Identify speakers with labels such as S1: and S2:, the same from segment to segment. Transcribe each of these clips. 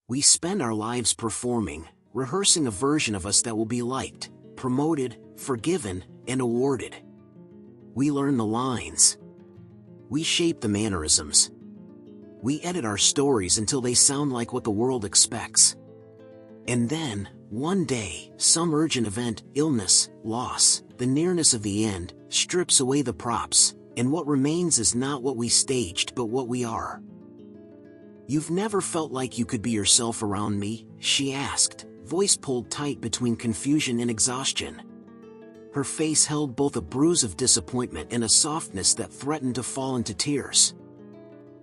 S1: We spend our lives performing, rehearsing a version of us that will be liked, promoted, forgiven, and awarded. We learn the lines. We shape the mannerisms. We edit our stories until they sound like what the world expects. And then, one day, some urgent event, illness, loss, the nearness of the end, strips away the props, and what remains is not what we staged but what we are. "You've never felt like you could be yourself around me?" she asked, voice pulled tight between confusion and exhaustion. Her face held both a bruise of disappointment and a softness that threatened to fall into tears.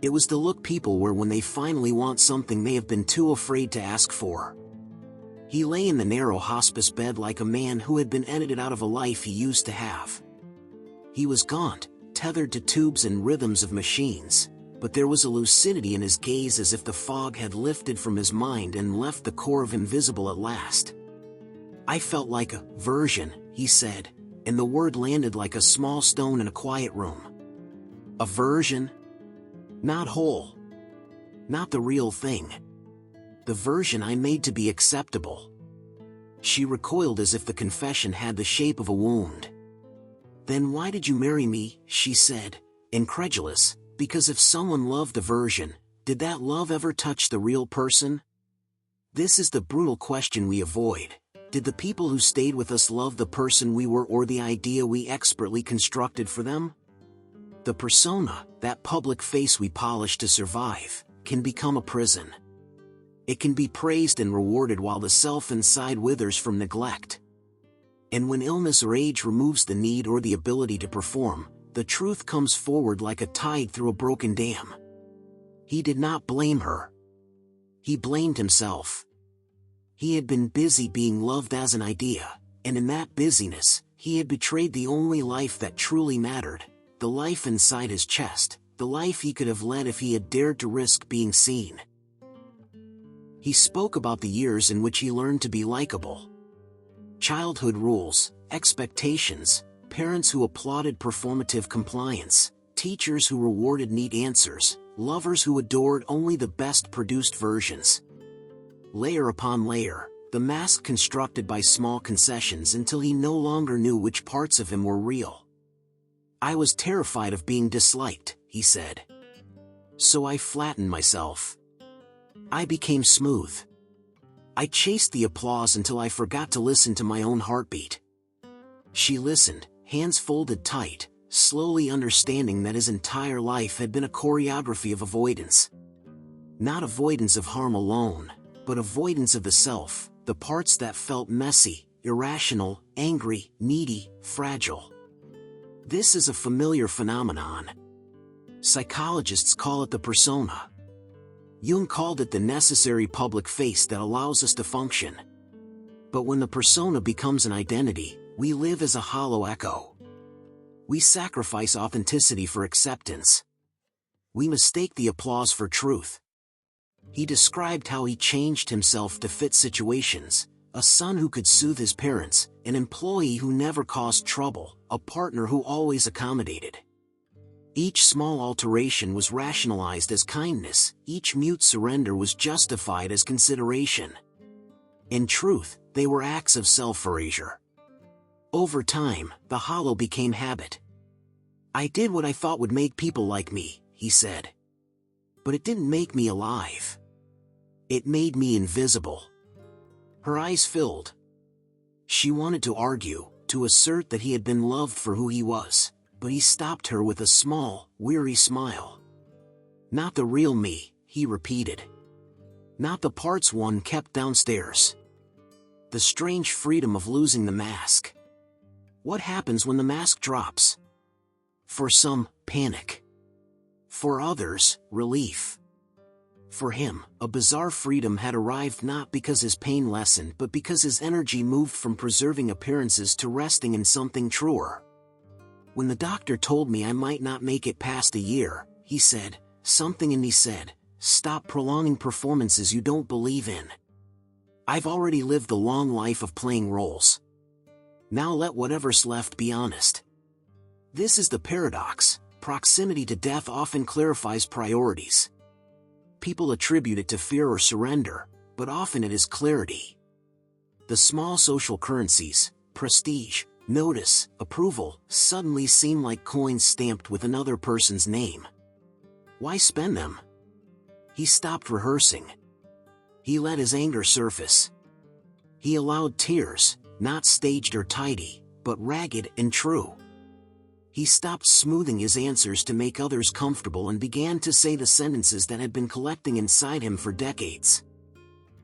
S1: It was the look people wear when they finally want something they have been too afraid to ask for. He lay in the narrow hospice bed like a man who had been edited out of a life he used to have. He was gaunt, tethered to tubes and rhythms of machines, but there was a lucidity in his gaze as if the fog had lifted from his mind and left the core of him visible at last. "I felt like a version," he said, and the word landed like a small stone in a quiet room. "A version? Not whole. Not the real thing. The version I made to be acceptable." She recoiled as if the confession had the shape of a wound. "Then why did you marry me?" she said, incredulous, because if someone loved a version, did that love ever touch the real person? This is the brutal question we avoid. Did the people who stayed with us love the person we were or the idea we expertly constructed for them? The persona, that public face we polish to survive, can become a prison. It can be praised and rewarded while the self inside withers from neglect. And when illness or age removes the need or the ability to perform, the truth comes forward like a tide through a broken dam. He did not blame her. He blamed himself. He had been busy being loved as an idea, and in that busyness, he had betrayed the only life that truly mattered, the life inside his chest, the life he could have led if he had dared to risk being seen. He spoke about the years in which he learned to be likable. Childhood rules, expectations, parents who applauded performative compliance, teachers who rewarded neat answers, lovers who adored only the best produced versions. Layer upon layer, the mask constructed by small concessions until he no longer knew which parts of him were real. "I was terrified of being disliked," he said. "So I flattened myself. I became smooth. I chased the applause until I forgot to listen to my own heartbeat." She listened, hands folded tight, slowly understanding that his entire life had been a choreography of avoidance. Not avoidance of harm alone, but avoidance of the self, the parts that felt messy, irrational, angry, needy, fragile. This is a familiar phenomenon. Psychologists call it the persona. Jung called it the necessary public face that allows us to function. But when the persona becomes an identity, we live as a hollow echo. We sacrifice authenticity for acceptance. We mistake the applause for truth. He described how he changed himself to fit situations: a son who could soothe his parents, an employee who never caused trouble, a partner who always accommodated. Each small alteration was rationalized as kindness, each mute surrender was justified as consideration. In truth, they were acts of self-erasure. Over time, the hollow became habit. "I did what I thought would make people like me," he said. "But it didn't make me alive. It made me invisible." Her eyes filled. She wanted to argue, to assert that he had been loved for who he was, but he stopped her with a small, weary smile. "Not the real me," he repeated. "Not the parts one kept downstairs. The strange freedom of losing the mask. What happens when the mask drops? For some, panic. For others, relief. For him, a bizarre freedom had arrived not because his pain lessened but because his energy moved from preserving appearances to resting in something truer. "When the doctor told me I might not make it past a year," he said, something in me said, "Stop prolonging performances you don't believe in. I've already lived the long life of playing roles. Now let whatever's left be honest." This is the paradox. Proximity to death often clarifies priorities. People attribute it to fear or surrender, but often it is clarity. The small social currencies, prestige, notice, approval, suddenly seem like coins stamped with another person's name. Why spend them? He stopped rehearsing. He let his anger surface. He allowed tears, not staged or tidy, but ragged and true. He stopped smoothing his answers to make others comfortable and began to say the sentences that had been collecting inside him for decades.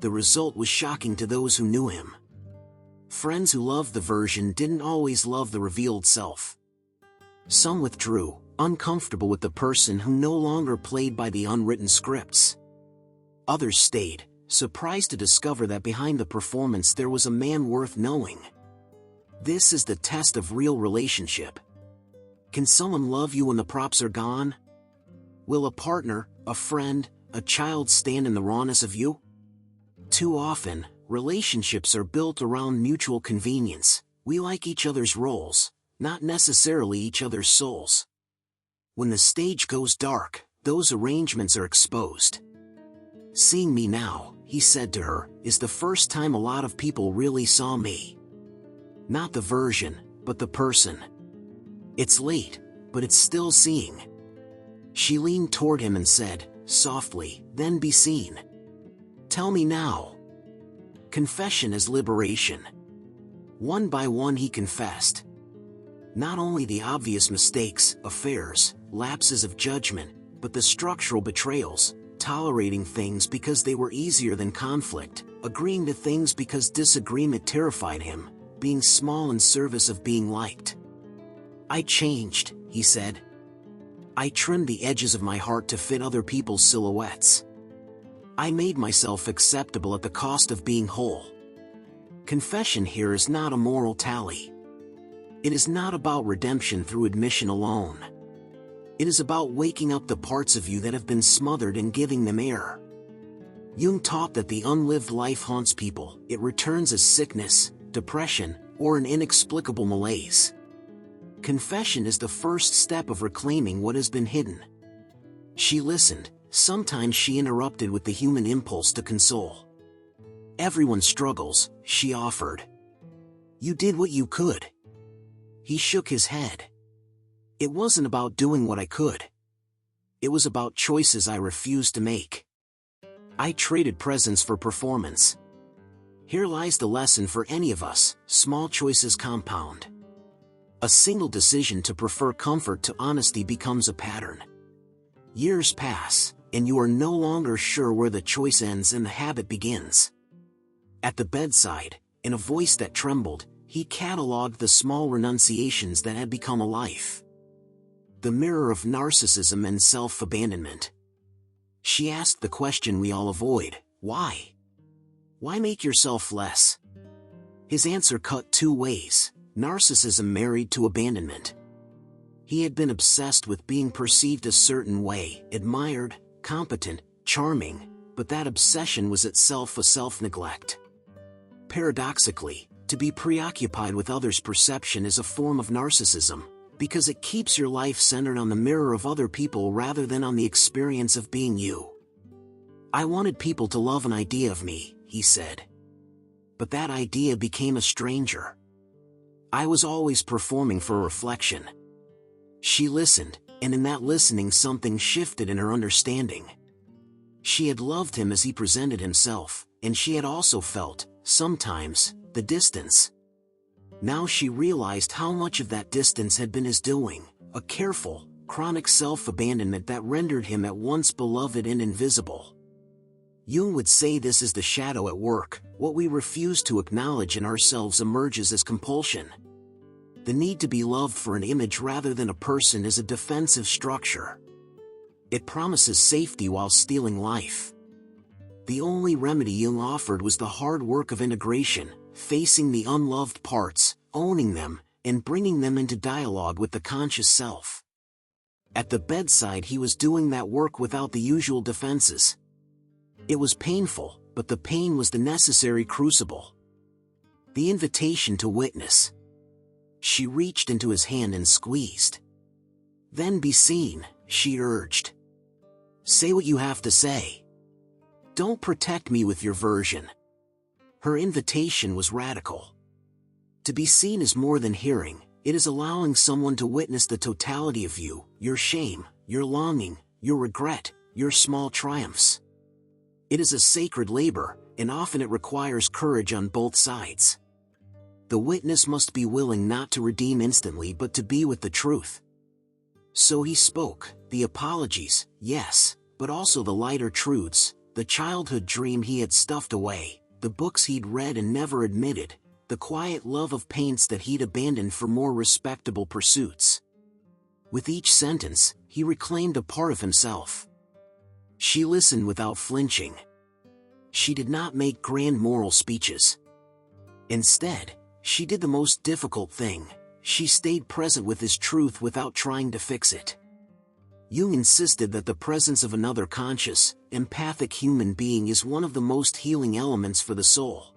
S1: The result was shocking to those who knew him. Friends who loved the version didn't always love the revealed self. Some withdrew, uncomfortable with the person who no longer played by the unwritten scripts. Others stayed, surprised to discover that behind the performance there was a man worth knowing. This is the test of real relationship. Can someone love you when the props are gone? Will a partner, a friend, a child stand in the rawness of you? Too often, relationships are built around mutual convenience. We like each other's roles, not necessarily each other's souls. When the stage goes dark, those arrangements are exposed. Seeing me now, he said to her, is the first time a lot of people really saw me. Not the version, but the person. It's late, but it's still seeing. She leaned toward him and said, softly, then be seen. Tell me now. Confession is liberation. One by one he confessed. Not only the obvious mistakes, affairs, lapses of judgment, but the structural betrayals, tolerating things because they were easier than conflict, agreeing to things because disagreement terrified him, being small in service of being liked. I changed, he said. I trimmed the edges of my heart to fit other people's silhouettes. I made myself acceptable at the cost of being whole. Confession here is not a moral tally. It is not about redemption through admission alone. It is about waking up the parts of you that have been smothered and giving them air. Jung taught that the unlived life haunts people. It returns as sickness, depression, or an inexplicable malaise. Confession is the first step of reclaiming what has been hidden. She listened. Sometimes she interrupted with the human impulse to console. Everyone struggles, she offered. You did what you could. He shook his head. It wasn't about doing what I could. It was about choices I refused to make. I traded presence for performance. Here lies the lesson for any of us: small choices compound. A single decision to prefer comfort to honesty becomes a pattern. Years pass, and you are no longer sure where the choice ends and the habit begins. At the bedside, in a voice that trembled, he catalogued the small renunciations that had become a life. The mirror of narcissism and self-abandonment. She asked the question we all avoid: why? Why make yourself less? His answer cut two ways: narcissism married to abandonment. He had been obsessed with being perceived a certain way, admired, competent, charming, but that obsession was itself a self-neglect. Paradoxically, to be preoccupied with others' perception is a form of narcissism, because it keeps your life centered on the mirror of other people rather than on the experience of being you. I wanted people to love an idea of me, he said. But that idea became a stranger. I was always performing for reflection. She listened, and in that listening something shifted in her understanding. She had loved him as he presented himself, and she had also felt, sometimes, the distance. Now she realized how much of that distance had been his doing, a careful, chronic self-abandonment that rendered him at once beloved and invisible. Jung would say this is the shadow at work. What we refuse to acknowledge in ourselves emerges as compulsion. The need to be loved for an image rather than a person is a defensive structure. It promises safety while stealing life. The only remedy Jung offered was the hard work of integration, facing the unloved parts, owning them, and bringing them into dialogue with the conscious self. At the bedside he was doing that work without the usual defenses. It was painful, but the pain was the necessary crucible. The invitation to witness. She reached into his hand and squeezed. Then be seen, she urged. Say what you have to say. Don't protect me with your version. Her invitation was radical. To be seen is more than hearing, it is allowing someone to witness the totality of you, your shame, your longing, your regret, your small triumphs. It is a sacred labor, and often it requires courage on both sides. The witness must be willing not to redeem instantly but to be with the truth. So he spoke, the apologies, yes, but also the lighter truths, the childhood dream he had stuffed away, the books he'd read and never admitted, the quiet love of paints that he'd abandoned for more respectable pursuits. With each sentence, he reclaimed a part of himself. She listened without flinching. She did not make grand moral speeches. Instead, she did the most difficult thing. She stayed present with his truth without trying to fix it. Jung insisted that the presence of another conscious, empathic human being is one of the most healing elements for the soul.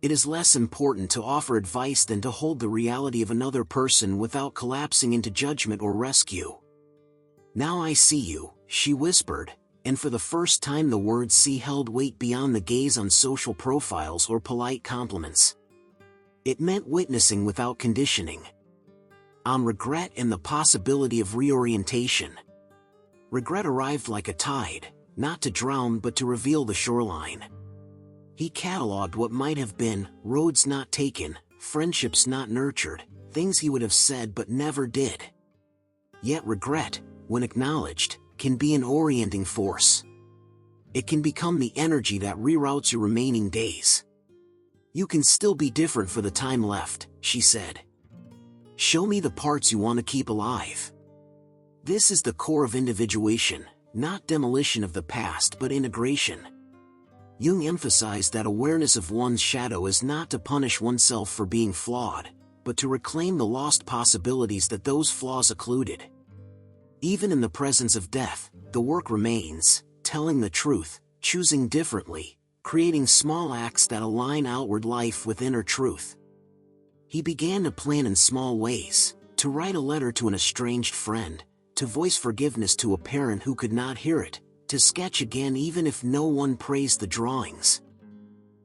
S1: It is less important to offer advice than to hold the reality of another person without collapsing into judgment or rescue. "Now I see you," she whispered, and for the first time the word "see" held weight beyond the gaze on social profiles or polite compliments. It meant witnessing without conditioning. On regret and the possibility of reorientation. Regret arrived like a tide, not to drown but to reveal the shoreline. He catalogued what might have been, roads not taken, friendships not nurtured, things he would have said but never did. Yet regret, when acknowledged, can be an orienting force. It can become the energy that reroutes your remaining days. "You can still be different for the time left," she said. "Show me the parts you want to keep alive." This is the core of individuation, not demolition of the past but integration. Jung emphasized that awareness of one's shadow is not to punish oneself for being flawed, but to reclaim the lost possibilities that those flaws occluded. Even in the presence of death, the work remains, telling the truth, choosing differently, creating small acts that align outward life with inner truth. He began to plan in small ways, to write a letter to an estranged friend, to voice forgiveness to a parent who could not hear it, to sketch again even if no one praised the drawings.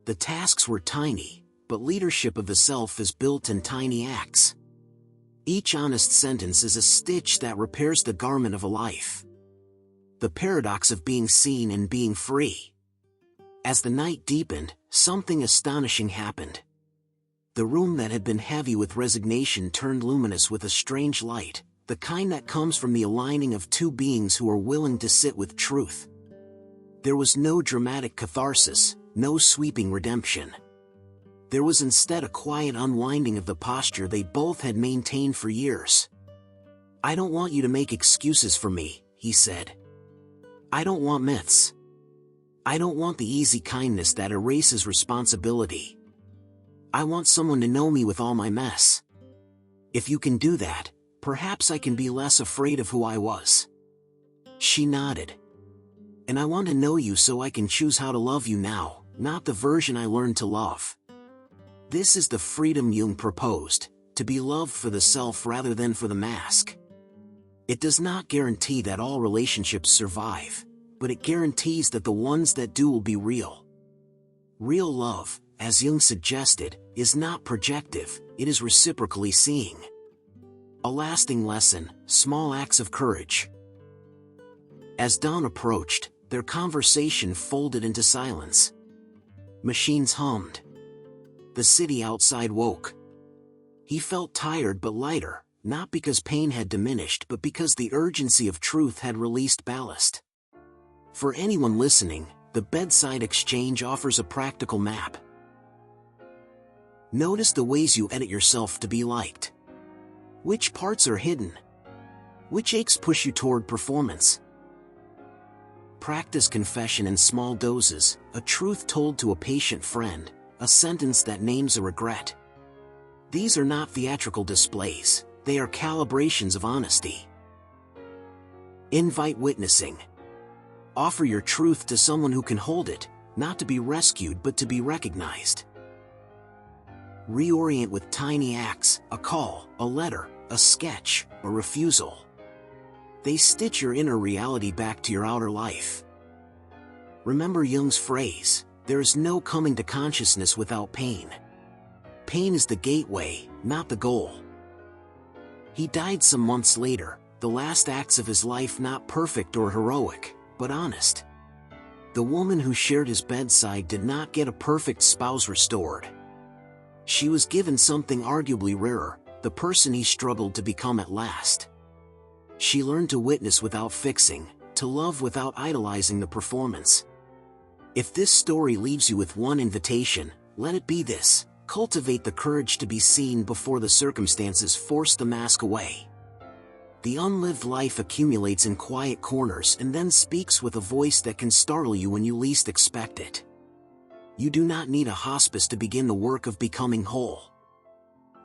S1: The tasks were tiny, but leadership of the self is built in tiny acts. Each honest sentence is a stitch that repairs the garment of a life. The paradox of being seen and being free. As the night deepened, something astonishing happened. The room that had been heavy with resignation turned luminous with a strange light, the kind that comes from the aligning of two beings who are willing to sit with truth. There was no dramatic catharsis, no sweeping redemption. There was instead a quiet unwinding of the posture they both had maintained for years. "I don't want you to make excuses for me," he said. "I don't want myths. I don't want the easy kindness that erases responsibility. I want someone to know me with all my mess. If you can do that, perhaps I can be less afraid of who I was." She nodded. "And I want to know you so I can choose how to love you now, not the version I learned to love." This is the freedom Jung proposed, to be loved for the self rather than for the mask. It does not guarantee that all relationships survive, but it guarantees that the ones that do will be real. Real love, as Jung suggested, is not projective, it is reciprocally seeing. A lasting lesson, small acts of courage. As dawn approached, their conversation folded into silence. Machines hummed. The city outside woke. He felt tired but lighter, not because pain had diminished but because the urgency of truth had released ballast. For anyone listening, the bedside exchange offers a practical map. Notice the ways you edit yourself to be liked. Which parts are hidden? Which aches push you toward performance? Practice confession in small doses, a truth told to a patient friend, a sentence that names a regret. These are not theatrical displays, they are calibrations of honesty. Invite witnessing. Offer your truth to someone who can hold it, not to be rescued but to be recognized. Reorient with tiny acts, a call, a letter, a sketch, a refusal. They stitch your inner reality back to your outer life. Remember Jung's phrase, there is no coming to consciousness without pain. Pain is the gateway, not the goal. He died some months later, the last acts of his life not perfect or heroic, but honest. The woman who shared his bedside did not get a perfect spouse restored. She was given something arguably rarer, the person he struggled to become at last. She learned to witness without fixing, to love without idolizing the performance. If this story leaves you with one invitation, let it be this: cultivate the courage to be seen before the circumstances force the mask away. The unlived life accumulates in quiet corners and then speaks with a voice that can startle you when you least expect it. You do not need a hospice to begin the work of becoming whole.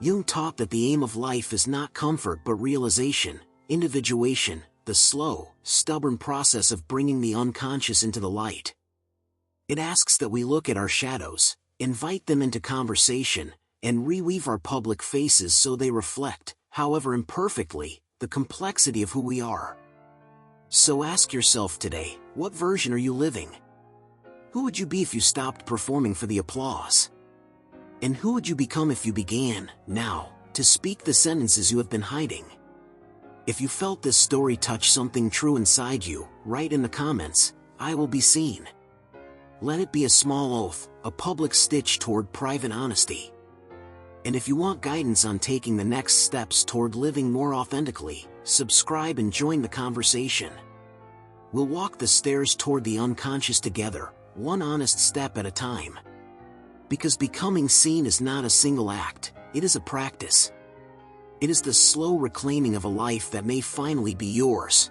S1: Jung taught that the aim of life is not comfort but realization, individuation, the slow, stubborn process of bringing the unconscious into the light. It asks that we look at our shadows, invite them into conversation, and reweave our public faces so they reflect, however imperfectly, the complexity of who we are. So ask yourself today, what version are you living? Who would you be if you stopped performing for the applause? And who would you become if you began, now, to speak the sentences you have been hiding? If you felt this story touch something true inside you, write in the comments, "I will be seen." Let it be a small oath, a public stitch toward private honesty. And if you want guidance on taking the next steps toward living more authentically, subscribe and join the conversation. We'll walk the stairs toward the unconscious together, one honest step at a time. Because becoming seen is not a single act, it is a practice. It is the slow reclaiming of a life that may finally be yours.